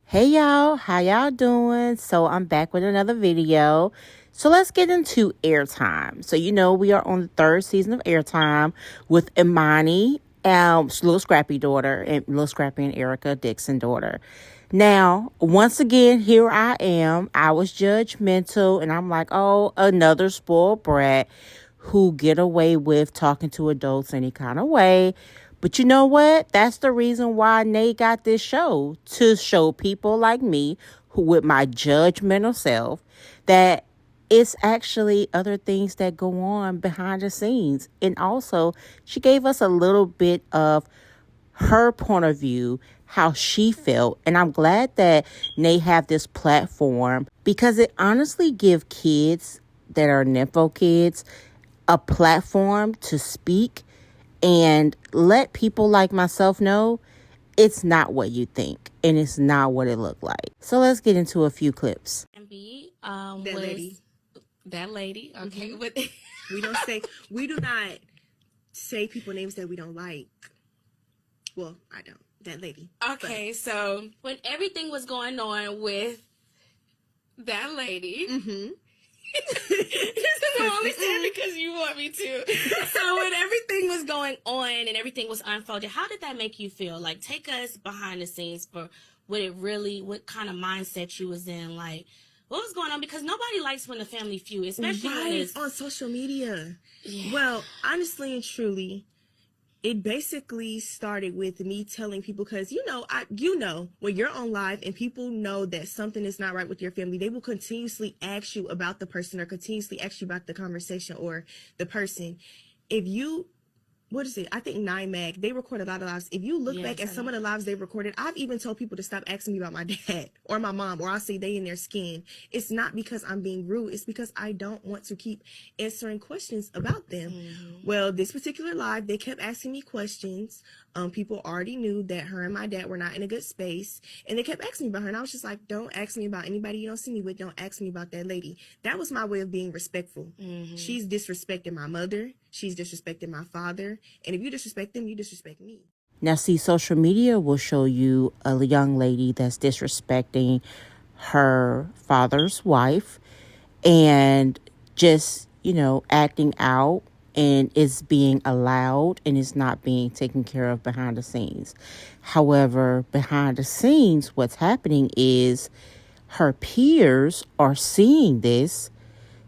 Hey y'all, how y'all doing? So I'm back with another video. So let's get into airtime. So we are on the third season of airtime with Emani, little Scrappy daughter, and little Scrappy and Erica Dixon daughter. Now, once again, here I am. I was judgmental, and I'm like, oh, another spoiled brat who get away with talking to adults any kind of way. But you know what? That's the reason why Nate got this show, to show people like me, who with my judgmental self, that it's actually other things that go on behind the scenes. And also, she gave us a little bit of her point of view, how she felt. And I'm glad that Nate have this platform, because it honestly give kids that are nympho kids a platform to speak and let people like myself know it's not what you think and it's not what it looked like. So let's get into a few clips. That lady. Okay. Mm-hmm. we do not say people names that we don't like. Well, I don't. That lady. Okay, so when everything was going on with that lady, I'm only saying because you want me to. So when everything was going on and everything was unfolded, how did that make you feel? Like, take us behind the scenes for what kind of mindset you was in, like, what was going on? Because nobody likes when the family feud, especially when it's on social media. Yeah. Well, honestly and truly, it basically started with me telling people, because when you're on live and people know that something is not right with your family, they will continuously ask you about the person or continuously ask you about the conversation or the person. If you, I think 9mag, they record a lot of lives. If you look back at some of the lives they recorded, I've even told people to stop asking me about my dad or my mom, or I'll say they in their skin. It's not because I'm being rude. It's because I don't want to keep answering questions about them. Well, this particular live, they kept asking me questions. People already knew that her and my dad were not in a good space, and they kept asking me about her, and I was just like, don't ask me about anybody you don't see me with. Don't ask me about that lady. That was my way of being respectful. She's disrespecting my mother. She's disrespecting my father. And if you disrespect them, you disrespect me. Now, see, social media will show you a young lady that's disrespecting her father's wife and just, acting out, and it's being allowed and it's not being taken care of behind the scenes. However, behind the scenes, what's happening is her peers are seeing this.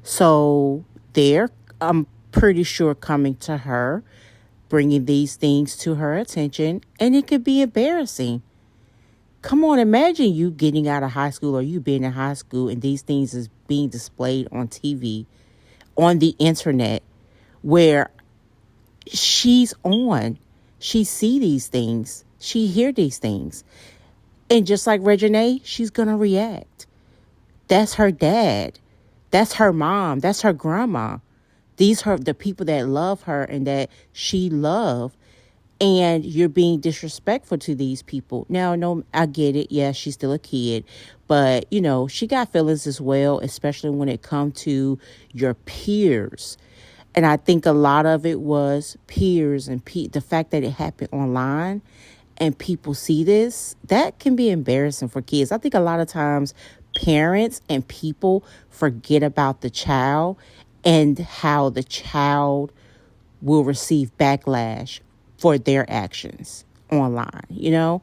So they're, I'm pretty sure, coming to her, bringing these things to her attention, and it could be embarrassing. Come on, imagine you getting out of high school or you being in high school and these things is being displayed on TV, on the internet, where she's on. She see these things. She hear these things. And just like Reginae, she's going to react. That's her dad. That's her mom. That's her grandma. These are the people that love her and that she loved. And you're being disrespectful to these people. Now, no, I get it. Yeah, she's still a kid. But, she got feelings as well, especially when it comes to your peers. And I think a lot of it was peers and the fact that it happened online and people see this, that can be embarrassing for kids. I think a lot of times parents and people forget about the child and how the child will receive backlash for their actions online.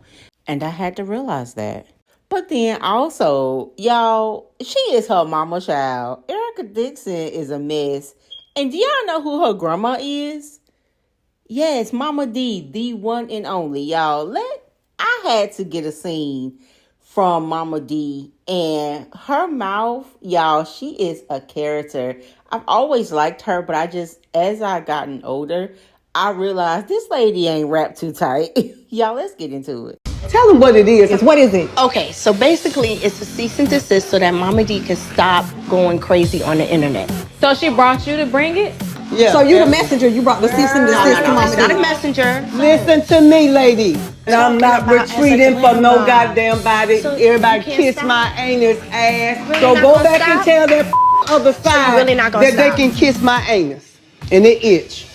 And I had to realize that. But then also, y'all, she is her mama child. Erica Dixon is a mess. And do y'all know who her grandma is? Yes, Mama D, the one and only, y'all. I had to get a scene from Mama D, and her mouth, y'all, she is a character. I've always liked her, but as I gotten older, I realized this lady ain't wrapped too tight. Y'all, let's get into it. Tell them what it is. What is it? Okay, so basically it's a cease and desist so that Mama D can stop going crazy on the internet. So she brought you to bring it? Yeah. So you the messenger. You brought the cease and desist to Mama D. It's not a messenger. Listen to me, lady. I'm not retreating for no goddamn body. So everybody kiss my anus ass. Really, so go back and tell that other side really not gonna that stop. they can kiss my anus and it itch.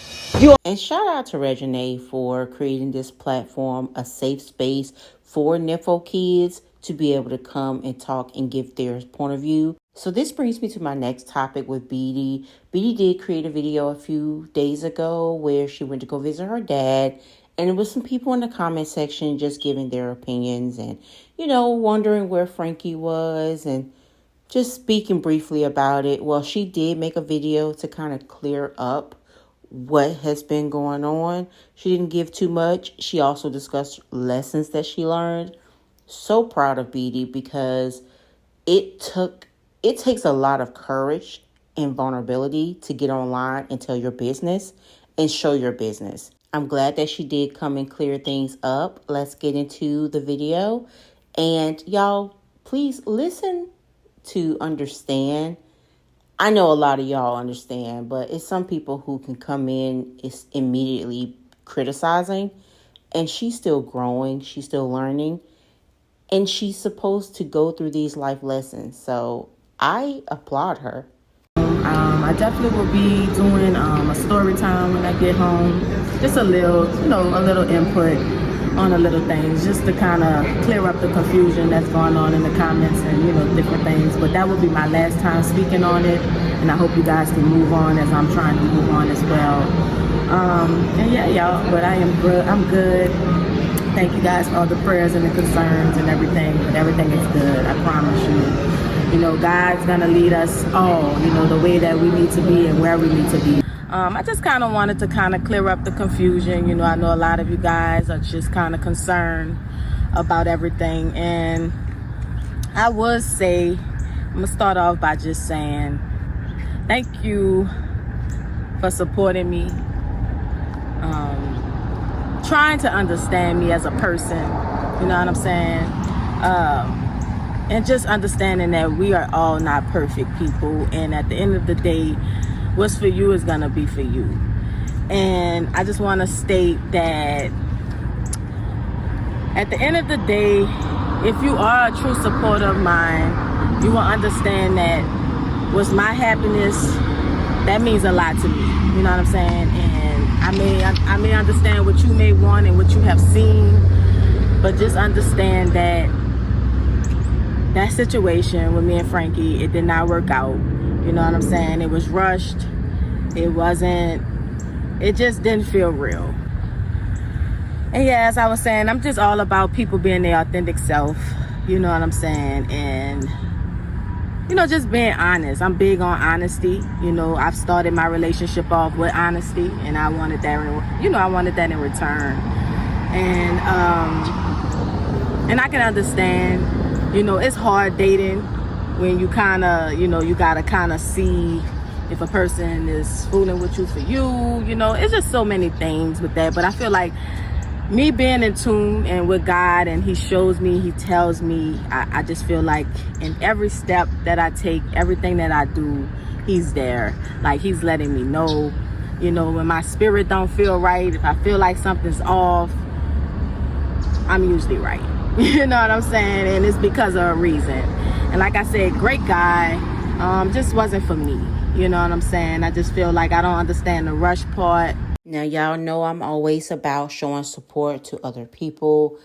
And shout out to Reginae for creating this platform, a safe space for nympho kids to be able to come and talk and give their point of view. So this brings me to my next topic with Beedy. Beedy did create a video a few days ago where she went to go visit her dad. And it was some people in the comment section just giving their opinions and, wondering where Frankie was and just speaking briefly about it. Well, she did make a video to kind of clear up what has been going on. She didn't give too much. She also discussed lessons that she learned. So proud of Beedy because it takes a lot of courage and vulnerability to get online and tell your business and show your business. I'm glad that she did come and clear things up. Let's get into the video. And y'all, please listen to understand. I know a lot of y'all understand, but it's some people who can come in is immediately criticizing, and she's still growing, she's still learning, and she's supposed to go through these life lessons. So I applaud her. I definitely will be doing a story time when I get home. Just a little, a little input on a little things, just to kind of clear up the confusion that's going on in the comments and, different things. But that will be my last time speaking on it. And I hope you guys can move on as I'm trying to move on as well. And yeah, y'all, but I am good. I'm good. Thank you guys for all the prayers and the concerns and everything. But everything is good, I promise you. God's gonna lead us all, the way that we need to be and where we need to be. I just kind of wanted to kind of clear up the confusion. I know a lot of you guys are just kind of concerned about everything. And I would say, I'm gonna start off by just saying, thank you for supporting me, trying to understand me as a person, you know what I'm saying? And just understanding that we are all not perfect people. And at the end of the day, what's for you is gonna be for you. And I just wanna state that at the end of the day, if you are a true supporter of mine, you will understand that what's my happiness, that means a lot to me. You know what I'm saying? And I may understand what you may want and what you have seen, but just understand that situation with me and Frankie, it did not work out. You know what I'm saying? It was rushed. It just didn't feel real. And yeah, as I was saying, I'm just all about people being their authentic self. You know what I'm saying? And, just being honest. I'm big on honesty. I've started my relationship off with honesty, and I wanted that, I wanted that in return. And I can understand, it's hard dating when you kind of, you got to kind of see if a person is fooling with you for you, it's just so many things with that. But I feel like me being in tune and with God, and he shows me, he tells me, I just feel like in every step that I take, everything that I do, he's there. Like, he's letting me know, when my spirit don't feel right, if I feel like something's off, I'm usually right. You know what I'm saying? And it's because of a reason. And like I said, great guy, just wasn't for me. You know what I'm saying? I just feel like I don't understand the rush part. Now, y'all know I'm always about showing support to other people.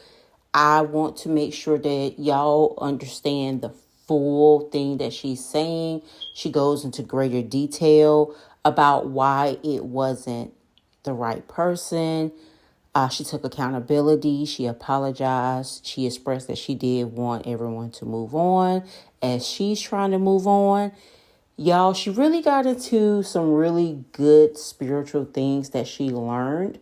I want to make sure that y'all understand the full thing that she's saying. She goes into greater detail about why it wasn't the right person. She took accountability. She apologized. She expressed that she did want everyone to move on as she's trying to move on. Y'all, she really got into some really good spiritual things that she learned.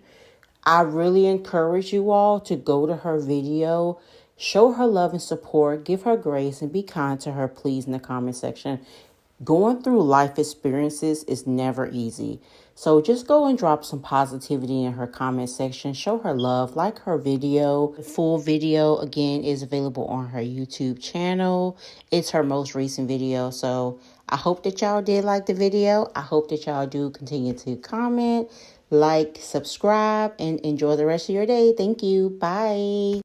I really encourage you all to go to her video, show her love and support, give her grace, and be kind to her, please, in the comment section. Going through life experiences is never easy. So just go and drop some positivity in her comment section. Show her love, like her video. The full video, again, is available on her YouTube channel. It's her most recent video. So I hope that y'all did like the video. I hope that y'all do continue to comment, like, subscribe, and enjoy the rest of your day. Thank you. Bye.